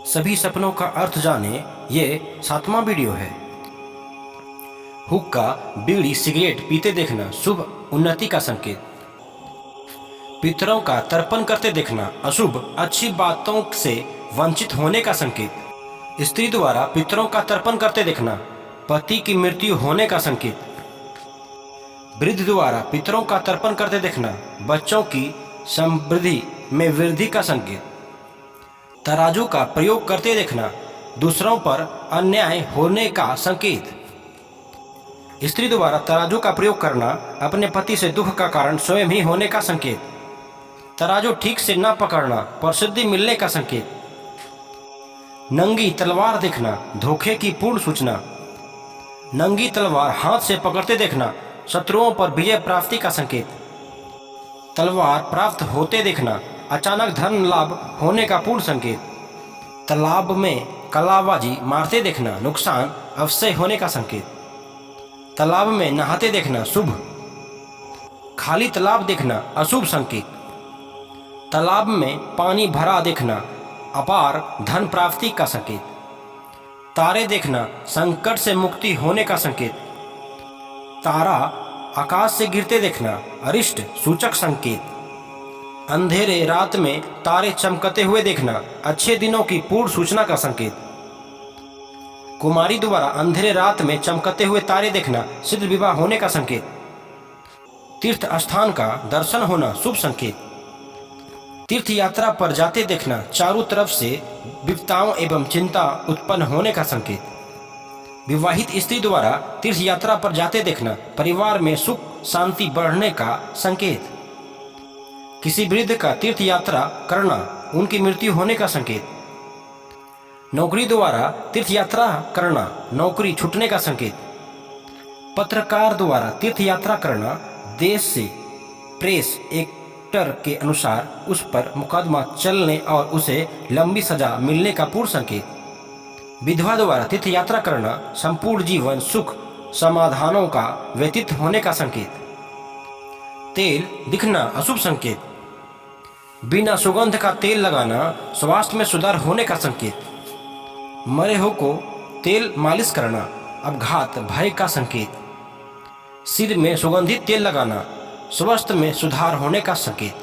सभी सपनों का अर्थ जाने, ये 7वां वीडियो है। हुक्का, बीड़ी, सिगरेट पीते देखना शुभ उन्नति का संकेत। पितरों का तर्पण करते देखना अशुभ, अच्छी बातों से वंचित होने का संकेत। स्त्री द्वारा पितरों का तर्पण करते देखना पति की मृत्यु होने का संकेत। वृद्ध द्वारा पितरों का तर्पण करते देखना बच्चों की समृद्धि में वृद्धि का संकेत। तराजू का प्रयोग करते देखना दूसरों पर अन्याय होने का संकेत। स्त्री द्वारा तराजू का प्रयोग करना अपने पति से दुख का कारण स्वयं ही होने का संकेत। तराजू ठीक से न पकड़ना प्रसिद्धि मिलने का संकेत। नंगी तलवार देखना धोखे की पूर्ण सूचना। नंगी तलवार हाथ से पकड़ते देखना शत्रुओं पर विजय प्राप्ति का संकेत। तलवार प्राप्त होते देखना अचानक धन लाभ होने का पूर्ण संकेत। तालाब में कलाबाजी मारते देखना नुकसान अवश्य होने का संकेत। तालाब में नहाते देखना शुभ। खाली तालाब देखना अशुभ संकेत। तालाब में पानी भरा देखना अपार धन प्राप्ति का संकेत। तारे देखना संकट से मुक्ति होने का संकेत। तारा आकाश से गिरते देखना अरिष्ट सूचक संकेत। अंधेरे रात में तारे चमकते हुए देखना अच्छे दिनों की पूर्ण सूचना का संकेत। कुमारी द्वारा अंधेरे रात में चमकते हुए तारे देखना सिद्ध विवाह होने का संकेत। तीर्थ स्थान का दर्शन होना शुभ संकेत। तीर्थ यात्रा पर जाते देखना चारों तरफ से विपदाओं एवं चिंता उत्पन्न होने का संकेत। विवाहित स्त्री द्वारा तीर्थ यात्रा पर जाते देखना परिवार में सुख शांति बढ़ने का संकेत। किसी वृद्ध का तीर्थ यात्रा करना उनकी मृत्यु होने का संकेत। नौकरी द्वारा तीर्थ यात्रा करना नौकरी छूटने का संकेत। पत्रकार द्वारा तीर्थ यात्रा करना देश से प्रेस एक्टर के अनुसार उस पर मुकदमा चलने और उसे लंबी सजा मिलने का पूर्ण संकेत। विधवा द्वारा तीर्थ यात्रा करना संपूर्ण जीवन सुख समाधानों का व्यतीत होने का संकेत। तेल दिखना अशुभ संकेत। बिना सुगंध का तेल लगाना स्वास्थ्य में सुधार होने का संकेत। मरे हो को तेल मालिश करना अपघात भय का संकेत। सिर में सुगंधित तेल लगाना स्वास्थ्य में सुधार होने का संकेत।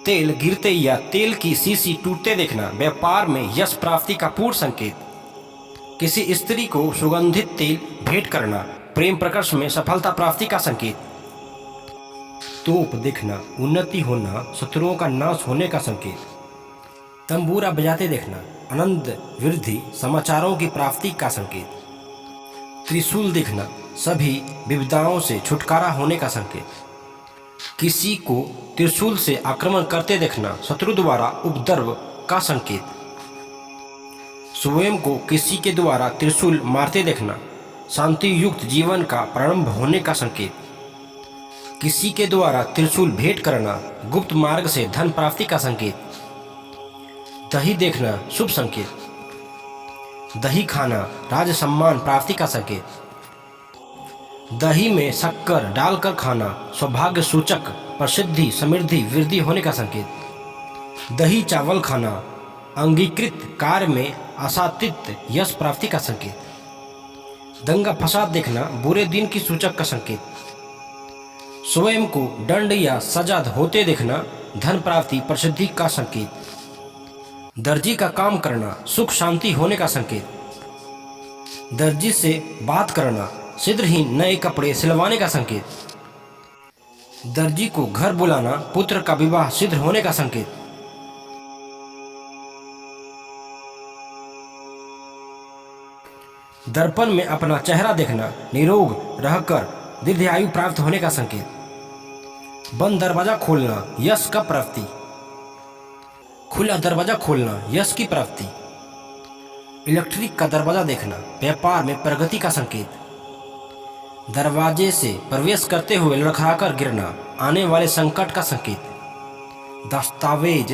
तेल गिरते या तेल की शीशी टूटते देखना व्यापार में यश प्राप्ति का पूर्ण संकेत। किसी स्त्री को सुगंधित तेल भेंट करना प्रेम प्रकर्ष में सफलता प्राप्ति का संकेत। तोप देखना उन्नति होना शत्रुओं का नाश होने का संकेत। तंबूरा बजाते देखना आनंद वृद्धि समाचारों की प्राप्ति का संकेत। त्रिशूल देखना सभी विपदाओं से छुटकारा होने का संकेत। किसी को त्रिशूल से आक्रमण करते देखना शत्रु द्वारा उपद्रव का संकेत। स्वयं को किसी के द्वारा त्रिशूल मारते देखना शांति युक्त जीवन का प्रारंभ होने का संकेत। किसी के द्वारा त्रिशूल भेंट करना गुप्त मार्ग से धन प्राप्ति का संकेत। दही देखना शुभ संकेत। दही खाना राज सम्मान प्राप्ति का संकेत। दही में शक्कर डालकर खाना सौभाग्य सूचक प्रसिद्धि समृद्धि वृद्धि होने का संकेत। दही चावल खाना अंगीकृत कार्य में आशातीत यश प्राप्ति का संकेत। दंगा फसाद देखना बुरे दिन की सूचक का संकेत। स्वयं को दंड या सजा होते देखना धन प्राप्ति प्रसिद्धि का संकेत। दर्जी का काम करना सुख शांति होने का संकेत। दर्जी से बात करना शीघ्र ही नए कपड़े सिलवाने का संकेत। दर्जी को घर बुलाना पुत्र का विवाह सिद्ध होने का संकेत। दर्पण में अपना चेहरा देखना निरोग रहकर दीर्घायु प्राप्त होने का संकेत। बंद दरवाजा खोलना यश का प्राप्ति। खुला दरवाजा खोलना यश की प्राप्ति। इलेक्ट्रिक का दरवाजा देखना व्यापार में प्रगति का संकेत। दरवाजे से प्रवेश करते हुए लड़खड़ाकर गिरना आने वाले संकट का संकेत। दस्तावेज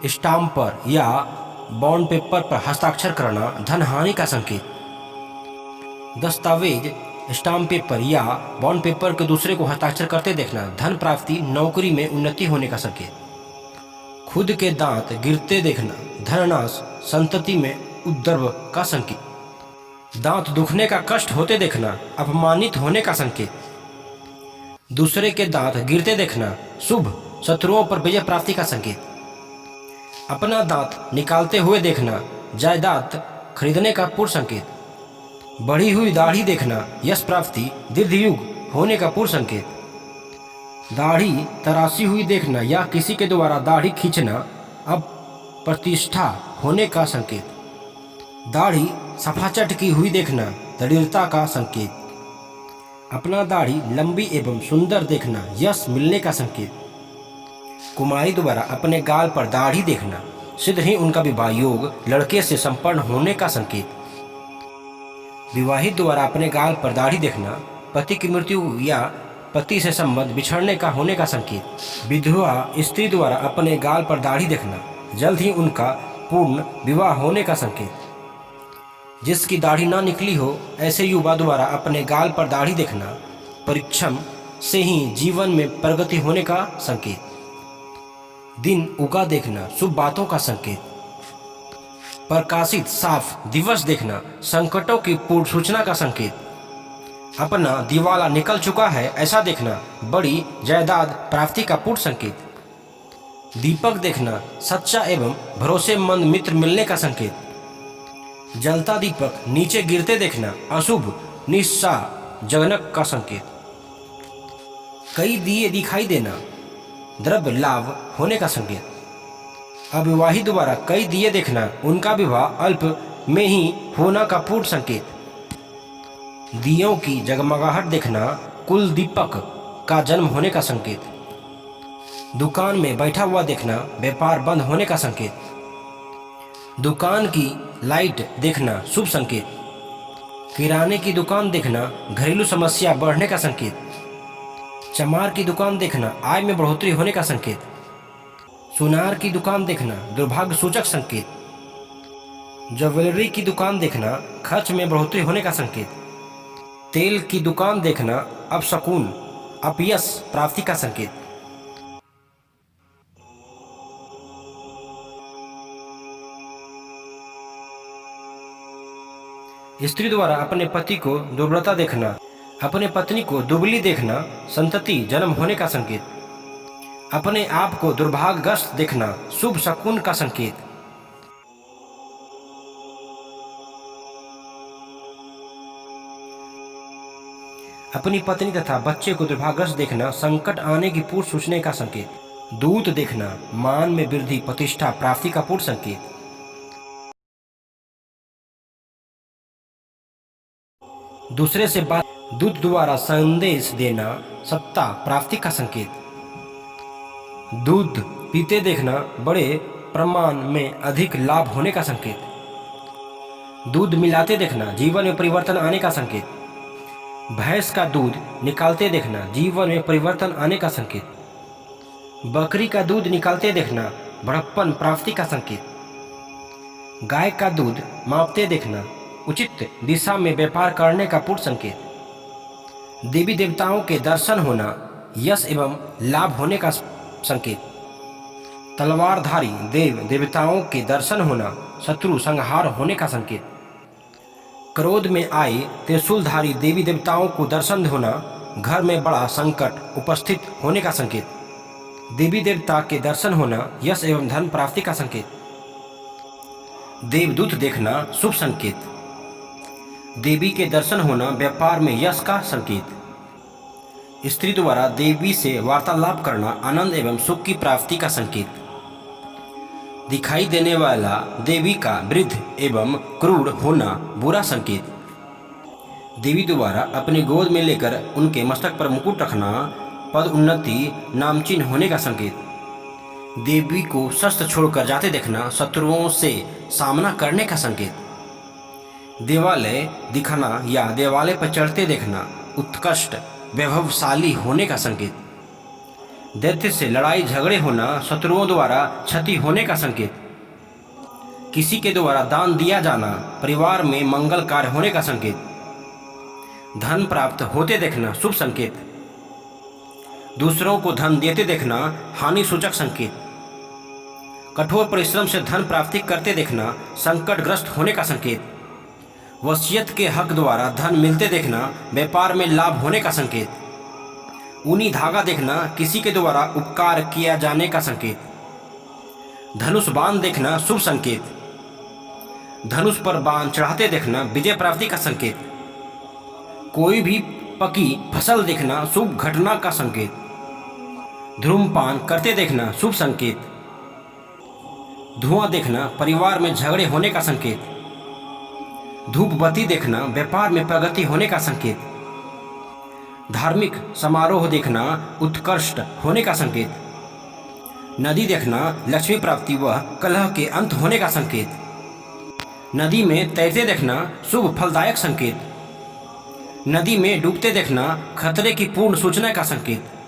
स्टाम्प पर या बॉन्ड पेपर पर हस्ताक्षर करना धन हानि का संकेत। दस्तावेज स्टाम्प पेपर या बॉन्ड पेपर के दूसरे को हस्ताक्षर करते देखना धन प्राप्ति नौकरी में उन्नति होने का संकेत। खुद के दांत गिरते देखना धननाश, संतति में उपद्रव का संकेत। दांत दुखने का कष्ट होते देखना अपमानित होने का संकेत। दूसरे के दांत गिरते देखना शुभ, शत्रुओं पर विजय प्राप्ति का संकेत। अपना दांत निकालते हुए देखना जायदाद खरीदने का पूर्ण संकेत। बढ़ी हुई दाढ़ी देखना यश प्राप्ति दीर्घयुग होने का पूर्ण संकेत। दाढ़ी तराशी हुई देखना या किसी के द्वारा दाढ़ी खींचना अब प्रतिष्ठा होने का संकेत। दाढ़ी सफाचट की हुई देखना दृढ़ता का संकेत। अपना दाढ़ी लंबी एवं सुंदर देखना यश मिलने का संकेत। कुमारी द्वारा अपने गाल पर दाढ़ी देखना शीघ्र ही उनका विवाह योग लड़के से संपन्न होने का संकेत। विवाहित द्वारा अपने गाल पर दाढ़ी देखना पति की मृत्यु या पति से संबंध बिछड़ने का होने का संकेत। विधवा स्त्री द्वारा अपने गाल पर दाढ़ी देखना जल्द ही उनका पूर्ण विवाह होने का संकेत। जिसकी दाढ़ी ना निकली हो ऐसे युवा द्वारा अपने गाल पर दाढ़ी देखना परिश्रम से ही जीवन में प्रगति होने का संकेत। दिन उगा देखना शुभ बातों का संकेत। प्रकाशित साफ दिवस देखना संकटों की पूर्ण सूचना का संकेत। अपना दिवाला निकल चुका है ऐसा देखना बड़ी जायदाद प्राप्ति का पूर्ण संकेत। दीपक देखना सच्चा एवं भरोसेमंद मित्र मिलने का संकेत। जलता दीपक नीचे गिरते देखना अशुभ निस्सा जगनक का संकेत। कई दिए दिखाई देना द्रव्य लाभ होने का संकेत। अविवाहित द्वारा कई दिए देखना उनका विवाह अल्प में ही होना का पूर्ण संकेत। दियों की जगमगाहट देखना कुल दीपक का जन्म होने का संकेत। दुकान में बैठा हुआ देखना व्यापार बंद होने का संकेत। दुकान की लाइट देखना शुभ संकेत। किराने की दुकान देखना घरेलू समस्या बढ़ने का संकेत। चमार की दुकान देखना आय में बढ़ोतरी होने का संकेत। सुनार की दुकान देखना दुर्भाग्य सूचक संकेत। ज्वेलरी की दुकान देखना खर्च में बढ़ोतरी होने का संकेत। तेल की दुकान देखना अपशकुन अपयश प्राप्ति का संकेत। स्त्री द्वारा अपने पति को दुर्बलता देखना अपने पत्नी को दुबली देखना संतति जन्म होने का संकेत। अपने आप को दुर्भाग्यग्रस्त देखना शुभ शकुन का संकेत। अपनी पत्नी तथा बच्चे को दुर्भाग्यग्रस्त देखना संकट आने की पूर्व सूचना का संकेत। दूत देखना मान में वृद्धि प्रतिष्ठा प्राप्ति का पूर्ण संकेत। दूसरे से बात दूत द्वारा संदेश देना सत्ता प्राप्ति का संकेत। दूध पीते देखना बड़े प्रमाण में अधिक लाभ होने का संकेत। दूध मिलाते देखना जीवन में परिवर्तन आने का संकेत। भैंस का दूध निकालते देखना जीवन में परिवर्तन आने का संकेत। बकरी का दूध निकालते देखना बड़प्पन प्राप्ति का संकेत। गाय का दूध मापते देखना उचित दिशा में व्यापार करने का पूर्ण संकेत। देवी देवताओं के दर्शन होना यश एवं लाभ होने का संकेत। तलवारधारी देव देवताओं के दर्शन होना शत्रु संहार होने का संकेत। क्रोध में आए त्रिशूलधारी देवी देवताओं को दर्शन होना घर में बड़ा संकट उपस्थित होने का संकेत। देवी देवता के दर्शन होना यश एवं धन प्राप्ति का संकेत। देवदूत देखना शुभ संकेत। देवी के दर्शन होना व्यापार में यश का संकेत। स्त्री द्वारा देवी से वार्तालाप करना आनंद एवं सुख की प्राप्ति का संकेत। दिखाई देने वाला देवी का वृद्ध एवं क्रूर होना बुरा संकेत। देवी द्वारा अपने गोद में लेकर उनके मस्तक पर मुकुट रखना पद उन्नति नामचिन्ह होने का संकेत। देवी को शस्त्र छोड़कर जाते देखना शत्रुओं से सामना करने का संकेत। देवालय दिखाना या देवालय पर चढ़ते देखना उत्कृष्ट वैभवशाली होने का संकेत। दैत्य से लड़ाई झगड़े होना शत्रुओं द्वारा क्षति होने का संकेत। किसी के द्वारा दान दिया जाना परिवार में मंगल कार्य होने का संकेत। धन प्राप्त होते देखना शुभ संकेत। दूसरों को धन देते देखना हानि सूचक संकेत। कठोर परिश्रम से धन प्राप्ति करते देखना संकटग्रस्त होने का संकेत। वसीयत के हक द्वारा धन मिलते देखना व्यापार में लाभ होने का संकेत। ऊनी धागा देखना किसी के द्वारा उपकार किया जाने का संकेत। धनुष बाण देखना शुभ संकेत। धनुष पर बाण चढ़ाते देखना विजय प्राप्ति का संकेत। कोई भी पकी फसल देखना शुभ घटना का संकेत। धूम्रपान करते देखना शुभ संकेत। धुआं देखना परिवार में झगड़े होने का संकेत। धूप बत्ती देखना व्यापार में प्रगति होने का संकेत। धार्मिक समारोह देखना उत्कृष्ट होने का संकेत। नदी देखना लक्ष्मी प्राप्ति व कलह के अंत होने का संकेत। नदी में तैरते देखना शुभ फलदायक संकेत। नदी में डूबते देखना खतरे की पूर्ण सूचना का संकेत।